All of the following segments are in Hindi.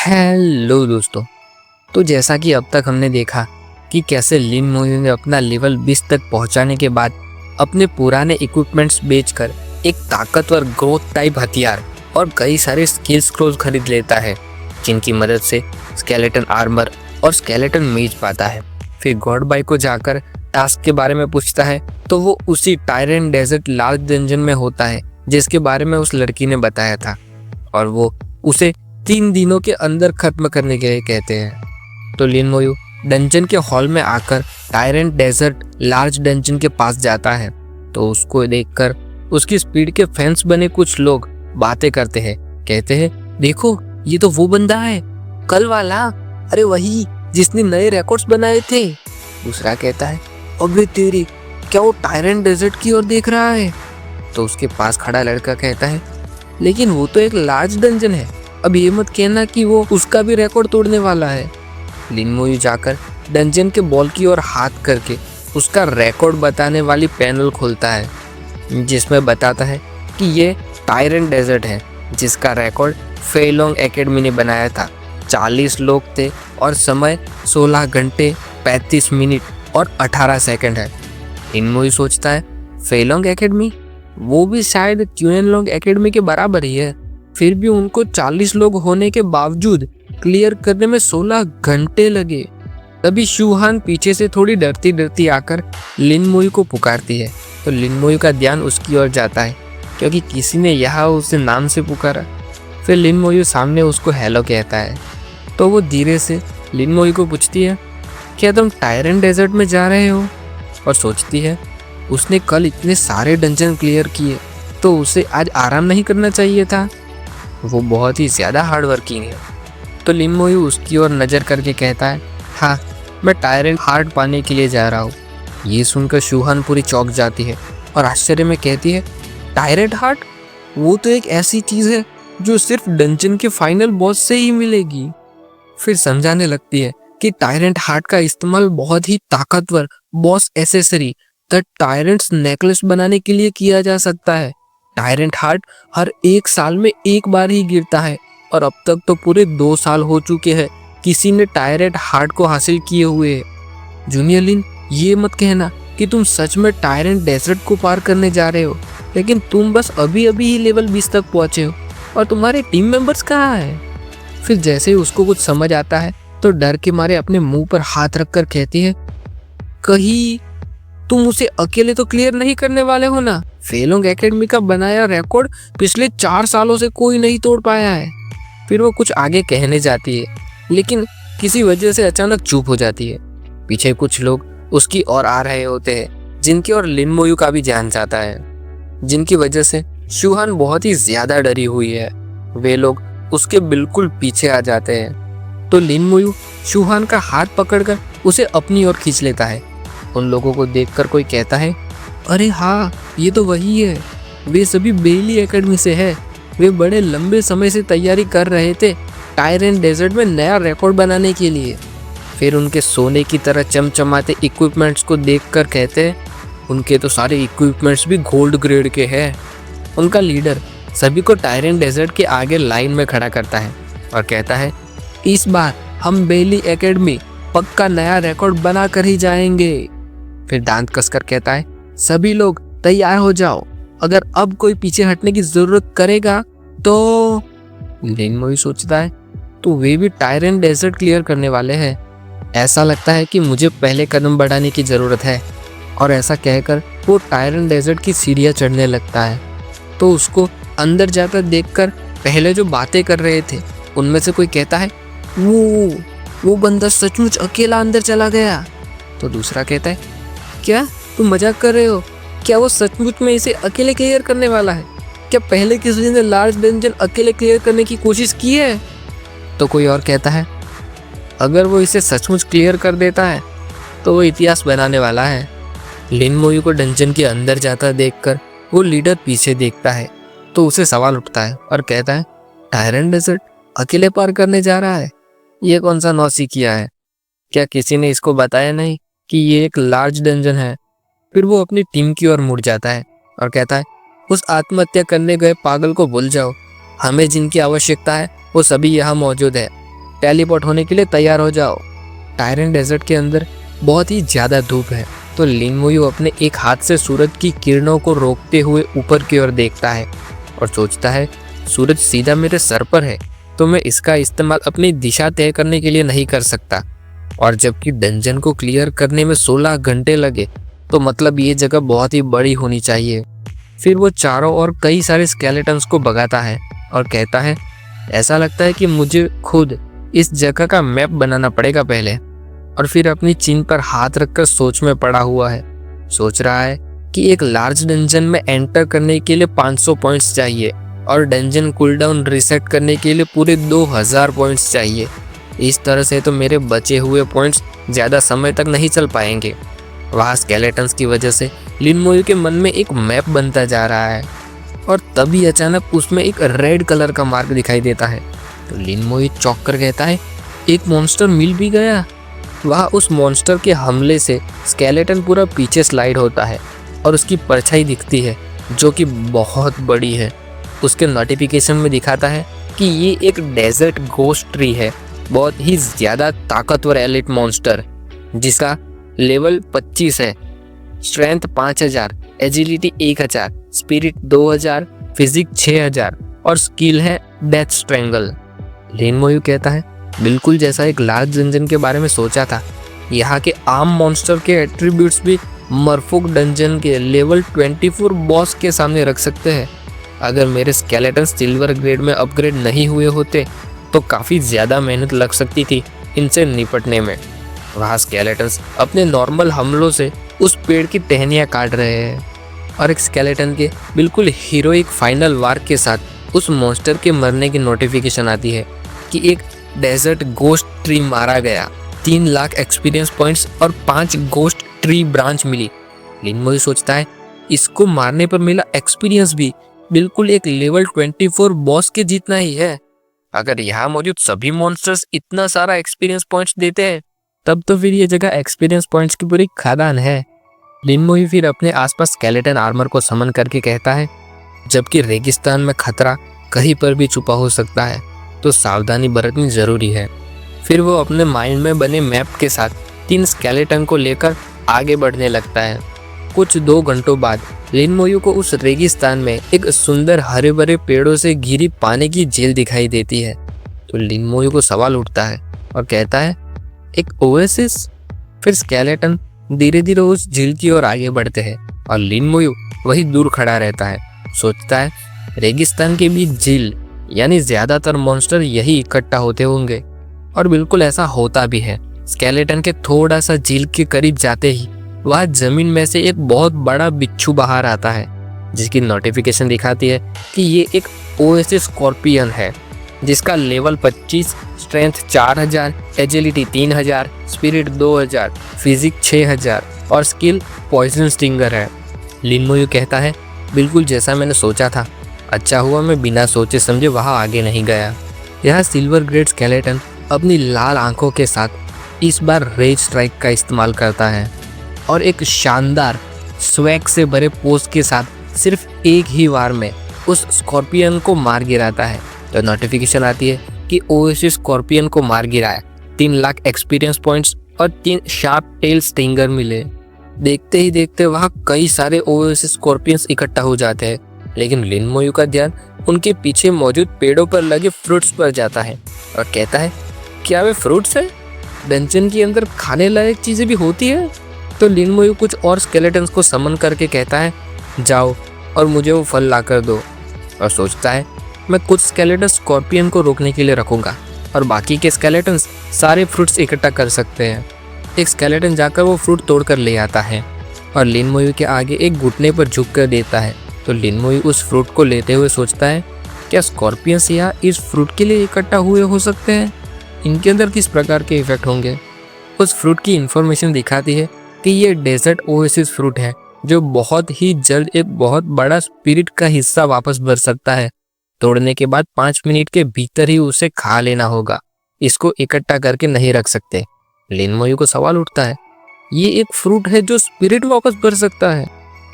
हेलो दोस्तों। तो जैसा कि अब तक हमने देखा कि कैसे लिन मोयू ने अपना लेवल 20 तक पहुंचाने के बाद अपने पुराने इक्विपमेंट्स बेचकर एक ताकतवर ग्रोथ टाइप हथियार और कई सारे स्किल स्क्रोल्स खरीद लेता है, जिनकी मदद से स्केलेटन आर्मर और स्केलेटन मेज पाता है। फिर गॉड बाई को जाकर टास्क के बारे में पूछता है तो वो उसी टायरेंट डेजर्ट लार्ज डंजन में होता है जिसके बारे में उस लड़की ने बताया था, और वो उसे 3 दिनों के अंदर खत्म करने के लिए कहते हैं। तो लिन मोयू डंजन के हॉल में आकर टायरेंट डेजर्ट लार्ज डंजन के पास जाता है, तो उसको देखकर उसकी स्पीड के फैंस बने कुछ लोग बातें करते हैं। कहते हैं, देखो ये तो वो बंदा है, कल वाला, अरे वही जिसने नए रिकॉर्ड्स बनाए थे। दूसरा कहता है, अबे तेरी, क्या वो टायरेंट डेजर्ट की ओर देख रहा है? तो उसके पास खड़ा लड़का कहता है, लेकिन वो तो एक लार्ज डंजन है, अब ये मत कहना कि वो उसका भी रिकॉर्ड तोड़ने वाला है। लिन मोयू जाकर डंजन के बॉल की ओर हाथ करके उसका रिकॉर्ड बताने वाली पैनल खोलता है, जिसमें बताता है कि ये टायरेंट डेजर्ट है जिसका रिकॉर्ड फेलोंग एकेडमी ने बनाया था। 40 लोग थे और समय 16 घंटे 35 मिनट और 18 सेकंड है। लिन मोयू सोचता है, फेलोंग एकेडमी, वो भी शायद क्यूएनलोंग एकेडमी के बराबर ही है, फिर भी उनको 40 लोग होने के बावजूद क्लियर करने में 16 घंटे लगे। तभी शूहान पीछे से थोड़ी डरती डरती आकर लिन मोयू को पुकारती है, तो लिन मोयू का ध्यान उसकी ओर जाता है क्योंकि किसी ने यहाँ उसे नाम से पुकारा। फिर लिन मोयू सामने उसको हेलो कहता है, तो वो धीरे से लिन मोयू को पूछती है, क्या तुम टायरेंट डेजर्ट में जा रहे हो? और सोचती है, उसने कल इतने सारे डंजन क्लियर किए तो उसे आज आराम नहीं करना चाहिए था, वो बहुत ही ज़्यादा हार्ड वर्किंग है। तो लिन मोयू उसकी ओर नज़र करके कहता है, हाँ, मैं टायरेंट हार्ट पाने के लिए जा रहा हूँ। ये सुनकर शूहान पूरी चौंक जाती है और आश्चर्य में कहती है, टायरेंट हार्ट? वो तो एक ऐसी चीज़ है जो सिर्फ डंजन के फाइनल बॉस से ही मिलेगी। फिर समझाने लगती है कि टायरेंट हार्ट का इस्तेमाल बहुत ही ताकतवर boss accessory the tyrants necklace बनाने के लिए किया जा सकता है। टायरेंट हार्ट हर 1 साल में एक बार ही गिरता है और अब तक तो पूरे 2 साल हो चुके हैं किसी ने टायरेंट हार्ट को हासिल किए हुए। जूनियर लिन, ये मत कहना कि तुम सच में टायरेंट डेजर्ट को पार करने जा रहे हो, लेकिन तुम बस अभी अभी ही लेवल 20 तक पहुंचे हो और तुम्हारे टीम मेंबर्स कहाँ हैं? फिर जैसे ही उसको कुछ समझ आता है तो डर के मारे अपने मुंह पर हाथ रखकर कहती है, कहीं तुम उसे अकेले तो क्लियर नहीं करने वाले हो ना? फेलोंग एकेडमी का बनाया रिकॉर्ड पिछले 4 सालों से कोई नहीं तोड़ पाया है। फिर वो कुछ आगे कहने जाती है, लेकिन किसी वजह से अचानक चुप हो जाती है। पीछे कुछ लोग उसकी ओर आ रहे होते हैं, जिनकी ओर लिन मोयू का भी ध्यान जाता है, जिनकी वजह से शूहान बहुत ही ज्यादा डरी हुई है। वे लोग उसके बिल्कुल पीछे आ जाते हैं, तो लिन मोयू शूहान का हाथ पकड़कर उसे अपनी ओर खींच लेता है। उन लोगों को देखकर कोई कहता है, अरे हाँ, ये तो वही है, वे सभी बेली एकेडमी से है। वे बड़े लंबे समय से तैयारी कर रहे थे टायरेंट डेजर्ट में नया रिकॉर्ड बनाने के लिए। फिर उनके सोने की तरह चमचमाते इक्विपमेंट्स को देखकर कहते हैं, उनके तो सारे इक्विपमेंट्स भी गोल्ड ग्रेड के हैं। उनका लीडर सभी को टायरेंट डेजर्ट के आगे लाइन में खड़ा करता है और कहता है, इस बार हम बेली एकेडमी पक्का नया रिकॉर्ड बना कर ही जाएंगे। फिर दांत कसकर कहता है, सभी लोग तैयार हो जाओ, अगर अब कोई पीछे हटने की जरूरत करेगा तो। लिन मोयू सोचता है, तो वे भी टायरेंट डेजर्ट क्लियर करने वाले हैं, ऐसा लगता है कि मुझे पहले कदम बढ़ाने की जरूरत है। और ऐसा कहकर वो टायरेंट डेजर्ट की सीढ़ियाँ चढ़ने लगता है। तो उसको अंदर जाकर देखकर पहले जो बातें कर रहे थे उनमें से कोई कहता है, वो बंदा सचमुच अकेला अंदर चला गया। तो दूसरा कहता है, क्या तुम मजाक कर रहे हो? क्या वो सचमुच में इसे अकेले क्लियर करने वाला है? क्या पहले किसी ने लार्ज डंजन अकेले क्लियर करने की कोशिश की है? तो कोई और कहता है, अगर वो इसे सचमुच क्लियर कर देता है तो वो इतिहास बनाने वाला है। लिन मोयू को डंजन के अंदर जाता देखकर वो लीडर पीछे देखता है, तो उसे सवाल उठता है और कहता है, टायरेंट डेजर्ट अकेले पार करने जा रहा है? ये कौन सा नौसी किया है? क्या किसी ने इसको बताया नहीं कि ये एक लार्ज डंजन है? फिर वो अपनी टीम की ओर मुड़ जाता है और कहता है, उस आत्महत्या करने गए पागल को भूल जाओ, हमें जिनकी आवश्यकता है वो सभी यहाँ मौजूद है। टेलीपोर्ट होने के लिए तैयार हो जाओ। टायरन डेजर्ट के अंदर बहुत ही ज्यादा धूप है, तो लिन मोयू अपने एक हाथ से सूरज की किरणों को रोकते हुए ऊपर की ओर देखता है और सोचता है सूरज सीधा मेरे सर पर है, तो मैं इसका इस्तेमाल अपनी दिशा तय करने के लिए नहीं कर सकता। और जबकि डंजन को क्लियर करने में 16 घंटे लगे, तो मतलब ये जगह बहुत ही बड़ी होनी चाहिए। फिर वो चारों ओर कई सारे स्केलेटन्स को भगाता है और कहता है ऐसा लगता है कि मुझे खुद इस जगह का मैप बनाना पड़ेगा पहले। और फिर अपनी चिन पर हाथ रखकर सोच में पड़ा हुआ है। सोच रहा है कि एक लार्ज डंजन में एंटर करने के लिए 500 पॉइंट्स चाहिए और डंजन कूलडाउन रिसेट करने के लिए पूरे 2000 पॉइंट्स चाहिए। इस तरह से तो मेरे बचे हुए पॉइंट्स ज़्यादा समय तक नहीं चल पाएंगे। वहाँ स्केलेटन्स की वजह से लिन मोयू के मन में एक मैप बनता जा रहा है और तभी अचानक उसमें एक रेड कलर का मार्क दिखाई देता है। तो लिन मोयू चौंक कर कहता है एक मॉन्स्टर मिल भी गया। वहाँ उस मॉन्स्टर के हमले से स्केलेटन पूरा पीछे स्लाइड होता है और उसकी परछाई दिखती है जो कि बहुत बड़ी है। उसके नोटिफिकेशन में दिखाता है कि ये एक डेजर्ट घोस्ट ट्री है, बहुत ही ज़्यादा ताकतवर एलिट मॉन्स्टर जिसका लेवल 25 है, स्ट्रेंथ 5000, एजिलिटी 1000, स्पिरिट 2000, फिजिक 6000 और स्किल है डेथ स्ट्रेंगल। लिन मोयू कहता है बिल्कुल जैसा एक लार्ज डंजन के बारे में सोचा था। यहाँ के आम मॉन्स्टर के एट्रीब्यूट्स भी मरफुक डंजन के लेवल 24 बॉस के सामने रख सकते हैं। अगर मेरे स्केलेटन सिल्वर ग्रेड में अपग्रेड नहीं हुए होते तो काफ़ी ज़्यादा मेहनत लग सकती थी इनसे निपटने में। वहाँ स्केलेटन्स अपने नॉर्मल हमलों से उस पेड़ की टहनियाँ काट रहे हैं और एक स्केलेटन के बिल्कुल हीरोइक फाइनल वार के साथ उस मॉन्स्टर के मरने की नोटिफिकेशन आती है कि एक डेजर्ट गोस्ट ट्री मारा गया। 3 लाख एक्सपीरियंस पॉइंट्स और 5 गोस्ट ट्री ब्रांच मिली। लिन मोयू सोचता है इसको मारने पर मिला एक्सपीरियंस भी बिल्कुल एक लेवल 24 बॉस के जितना ही है। अगर यहाँ मौजूद सभी मॉन्स्टर्स इतना सारा एक्सपीरियंस पॉइंट्स देते हैं तब तो फिर ये जगह एक्सपीरियंस पॉइंट्स की पूरी खदान है। लिन मोयू फिर अपने आसपास स्केलेटन आर्मर को समन करके कहता है जबकि रेगिस्तान में खतरा कहीं पर भी छुपा हो सकता है तो सावधानी बरतनी जरूरी है। फिर वो अपने माइंड में बने मैप के साथ 3 स्केलेटन को लेकर आगे बढ़ने लगता है। कुछ 2 घंटों बाद लिन मोयू को उस रेगिस्तान में एक सुंदर हरे भरे पेड़ों से घिरी पानी की झील दिखाई देती है। तो लिन मोयू को सवाल उठता है और कहता है एक ओएसिस। फिर स्केलेटन धीरे धीरे उस झील की ओर आगे बढ़ते हैं और लिन मोयू वही दूर खड़ा रहता है। सोचता है रेगिस्तान के बीच झील यानी ज्यादातर मॉन्स्टर यही इकट्ठा होते होंगे और बिल्कुल ऐसा होता भी है। स्केलेटन के थोड़ा सा झील के करीब जाते ही वह जमीन में से एक बहुत बड़ा बिच्छू बाहर आता है जिसकी नोटिफिकेशन दिखाती है कि ये एक ओएसिस स्कॉर्पियन है जिसका level 25, strength 4000, agility 3000, spirit 2000, physique 6000 और स्किल पॉइजन स्टिंगर है। लिन मोयू कहता है बिल्कुल जैसा मैंने सोचा था, अच्छा हुआ मैं बिना सोचे समझे वहाँ आगे नहीं गया। यह सिल्वर ग्रेड स्केलेटन अपनी लाल आंखों के साथ इस बार रेज स्ट्राइक का इस्तेमाल करता है और एक शानदार स्वैग से भरे पोज के साथ सिर्फ एक ही वार में उस स्कॉर्पियन को मार गिराता है। तो नोटिफिकेशन आती है कि ओएसिस स्कॉर्पियन को मार गिराया, 3 लाख एक्सपीरियंस पॉइंट्स और 3 शार्प टेल स्टिंगर मिले। देखते ही देखते वहाँ कई सारे ओएसिस स्कॉर्पियंस इकट्ठा हो जाते हैं, लेकिन लिन मोयू का ध्यान उनके पीछे मौजूद पेड़ों पर लगे फ्रूट्स पर जाता है और कहता है क्या वे फ्रूट्स है? डंजन के अंदर खाने लायक चीजें भी होती है? तो लिन मोयू कुछ और स्केलेटन्स को समन करके कहता है जाओ और मुझे वो फल ला कर दो। और सोचता है मैं कुछ स्केलेटन स्कॉर्पियन को रोकने के लिए रखूंगा और बाकी के स्केलेटन्स सारे फ्रूट्स इकट्ठा कर सकते हैं। एक स्केलेटन जाकर वो फ्रूट तोड़ कर ले आता है और लिन मोयू के आगे एक घुटने पर झुक कर देता है। तो लिन मोयू उस फ्रूट को लेते हुए सोचता है क्या स्कॉर्पियंस यहाँ इस फ्रूट के लिए इकट्ठा हुए हो सकते हैं? इनके अंदर किस प्रकार के इफेक्ट होंगे? उस फ्रूट की इंफॉर्मेशन दिखाती है कि ये डेजर्ट ओएसिस फ्रूट है जो बहुत ही जल्द एक बहुत बड़ा स्पिरिट का हिस्सा वापस भर सकता है। तोड़ने के बाद 5 मिनट के भीतर ही उसे खा लेना होगा, इसको इकट्ठा करके नहीं रख सकते। लिन मोयू को सवाल उठता है ये एक फ्रूट है जो स्पिरिट वापस भर सकता है।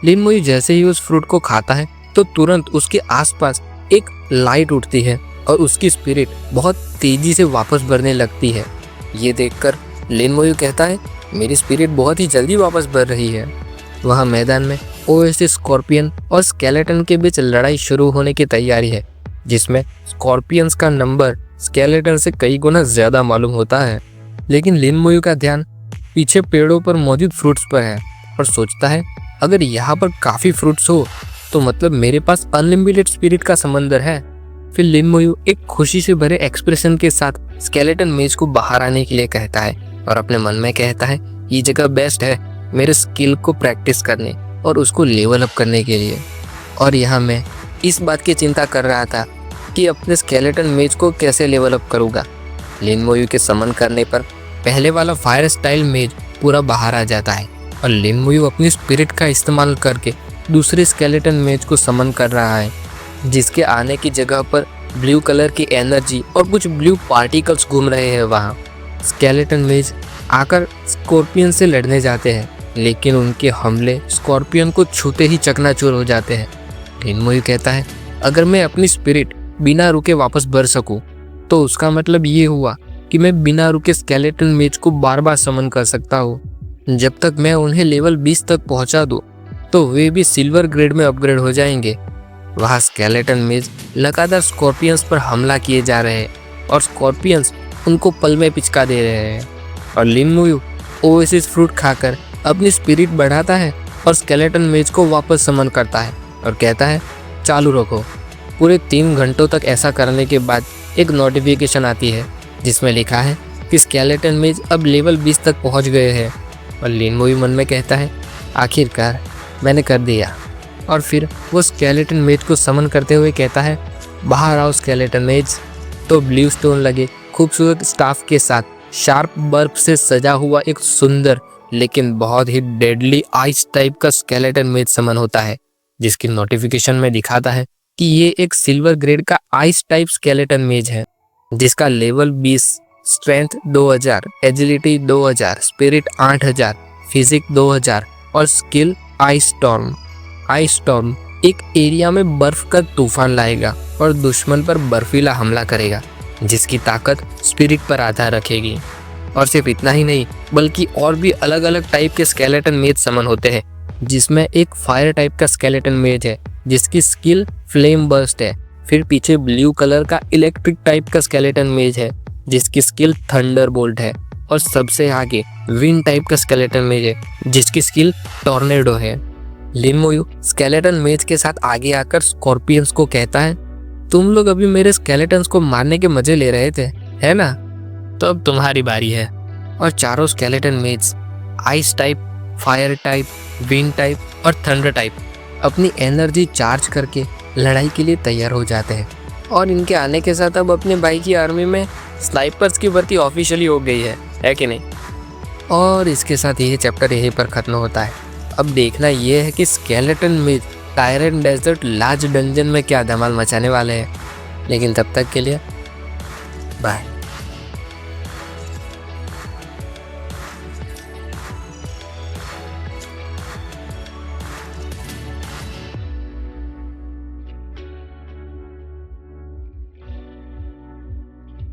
लिन मोयू जैसे ही उस फ्रूट को खाता है तो तुरंत उसके आसपास एक लाइट उठती है और उसकी स्पिरिट बहुत तेजी से वापस बढ़ने लगती है। ये देखकर लिन मोयू कहता है, मेरी स्पिरिट बहुत ही जल्दी वापस बढ़ रही है। वहाँ मैदान में ओएसिस स्कॉर्पियन और स्केलेटन के बीच लड़ाई शुरू होने की तैयारी है, जिसमें स्कॉर्पियंस का नंबर स्केलेटन से कई गुना ज्यादा मालूम होता है। लेकिन लिन मोयू का ध्यान पीछे पेड़ों पर मौजूद फ्रूट्स पर है और सोचता है, अगर यहाँ पर काफी फ्रूट्स हो तो मतलब मेरे पास अनलिमिटेड स्पिरिट का समंदर है। फिर लिन मोयू एक खुशी से भरे एक्सप्रेशन के साथ स्केलेटन मेज को बाहर आने के लिए कहता है और अपने मन में कहता है, ये जगह बेस्ट है मेरे स्किल को प्रैक्टिस करने और उसको लेवल अप करने के लिए। और यहाँ मैं इस बात की चिंता कर रहा था कि अपने स्केलेटन मेज को कैसे लेवल अप करूँगा। लिन मोयू के समन करने पर पहले वाला फायर स्टाइल मेज पूरा बाहर आ जाता है और लिन मोयू अपनी स्पिरिट का इस्तेमाल करके दूसरे स्केलेटन मेज को समन कर रहा है, जिसके आने की जगह पर ब्लू कलर की एनर्जी और कुछ ब्लू पार्टिकल्स घूम रहे हैं। वहाँ स्केलेटन मेज आकर स्कॉर्पियन से लड़ने जाते हैं, लेकिन उनके हमले स्कॉर्पियन को छूते ही चकनाचूर हो जाते हैं। लिन मोयू कहता है, अगर मैं अपनी स्पिरिट बिना रुके वापस बढ़ सकूं, तो उसका मतलब ये हुआ कि मैं बिना रुके स्केलेटन मेज को बार बार समन कर सकता हूँ। जब तक मैं उन्हें लेवल 20 तक पहुँचा दूँ तो वे भी सिल्वर ग्रेड में अपग्रेड हो जाएंगे। वहाँ स्केलेटन मेज लगातार स्कॉर्पियंस पर हमला किए जा रहे हैं और स्कॉर्पियंस उनको पल में पिचका दे रहे हैं। और लिन मोयू ओएसिस फ्रूट खाकर अपनी स्पिरिट बढ़ाता है और स्केलेटन मेज को वापस समन करता है और कहता है, चालू रखो। पूरे 3 घंटों तक ऐसा करने के बाद एक नोटिफिकेशन आती है जिसमें लिखा है कि स्केलेटन मेज अब लेवल 20 तक पहुंच गए हैं। और लिन मोयू मन में कहता है, आखिरकार मैंने कर दिया। और फिर वो स्केलेटन मेज को समन करते हुए कहता है, बाहर आओ स्केलेटन मेज। तो ब्लू स्टोन लगे खूबसूरत स्टाफ के साथ शार्प बर्फ से सजा हुआ एक सुंदर लेकिन बहुत ही डेडली आइस टाइप का स्केलेटन मेज समन होता है, जिसकी नोटिफिकेशन में दिखाता है कि ये एक सिल्वर ग्रेड का आइस टाइप स्केलेटन मेज है, जिसका level 20, strength 2000, agility 2000, spirit 8000, physique 2000 और skill ice storm. Ice storm एक एरिया में बर्फ का तूफान लाएगा और दुश्मन पर बर्फीला हमला करेगा, जिसकी ताकत स्पिरिट पर आधार रखेगी। और सिर्फ इतना ही नहीं, बल्कि और भी अलग अलग टाइप के स्केलेटन मेज समन होते हैं, जिसमें एक फायर टाइप का स्केलेटन मेज है जिसकी स्किल फ्लेम बर्स्ट है। फिर पीछे ब्लू कलर का इलेक्ट्रिक टाइप का स्केलेटन मेज है जिसकी स्किल थंडर बोल्ट है। और सबसे आगे विंड टाइप का स्केलेटन मेज है जिसकी स्किल टॉर्नेडो है। लिन मोयू स्केलेटन मेज के साथ आगे आकर स्कॉर्पियंस को कहता है, तुम लोग अभी मेरे स्केलेटन्स को मारने के मजे ले रहे थे, है ना? तो अब तुम्हारी बारी है। और चारों स्केलेटन मेज ice type, fire type, wind type और थंडर टाइप अपनी एनर्जी चार्ज करके लड़ाई के लिए तैयार हो जाते हैं। और इनके आने के साथ अब अपने भाई की आर्मी में स्नाइपर्स की भर्ती ऑफिशियली हो गई है कि नहीं? और इसके साथ ये चैप्टर यहीं पर खत्म होता है। अब देखना ये है कि स्केलेटन मेज टायरेंट डेजर्ट लार्ज डंजन में क्या धमाल मचाने वाले हैं। लेकिन तब तक के लिए बाय।